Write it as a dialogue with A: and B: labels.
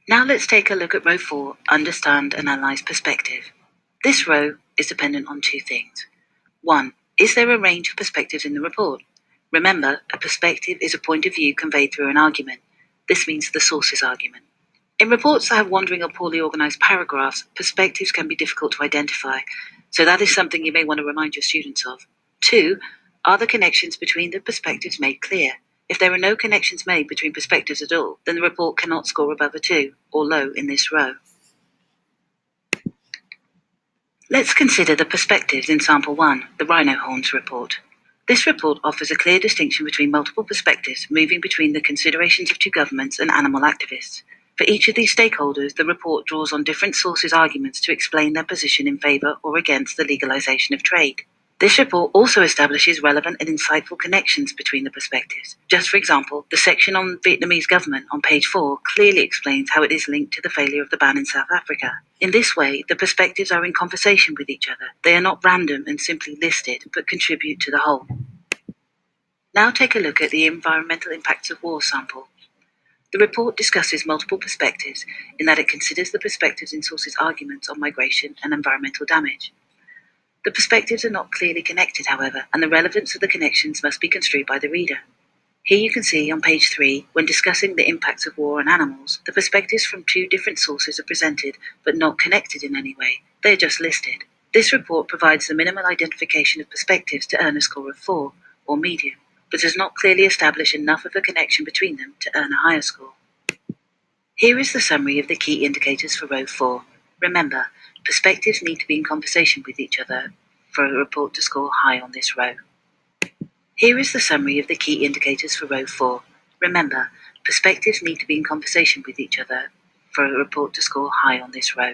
A: Now let's take a look at row 4, Understand and Analyze Perspective. This row is dependent on two things. 1. Is there a range of perspectives in the report? Remember, a perspective is a point of view conveyed through an argument. This means the source's argument. In reports that have wandering or poorly organized paragraphs, perspectives can be difficult to identify, so that is something you may want to remind your students of. 2. Are the connections between the perspectives made clear? If there are no connections made between perspectives at all, then the report cannot score above a 2, or low in this row. Let's consider the perspectives in Sample 1, the Rhino Horns report. This report offers a clear distinction between multiple perspectives moving between the considerations of two governments and animal activists. For each of these stakeholders, the report draws on different sources' arguments to explain their position in favor or against the legalization of trade. This report also establishes relevant and insightful connections between the perspectives. Just for example, the section on Vietnamese government on page 4 clearly explains how it is linked to the failure of the ban in South Africa. In this way, the perspectives are in conversation with each other. They are not random and simply listed, but contribute to the whole. Now take a look at the environmental impacts of war sample. The report discusses multiple perspectives in that it considers the perspectives in sources' arguments on migration and environmental damage. The perspectives are not clearly connected, however, and the relevance of the connections must be construed by the reader. Here you can see on page 3, when discussing the impacts of war on animals, the perspectives from two different sources are presented, but not connected in any way. They are just listed. This report provides the minimal identification of perspectives to earn a score of 4, or medium, but does not clearly establish enough of a connection between them to earn a higher score. Here is the summary of the key indicators for row 4. Remember, perspectives need to be in conversation with each other for a report to score high on this row. Here is the summary of the key indicators for row 4. Remember, perspectives need to be in conversation with each other for a report to score high on this row.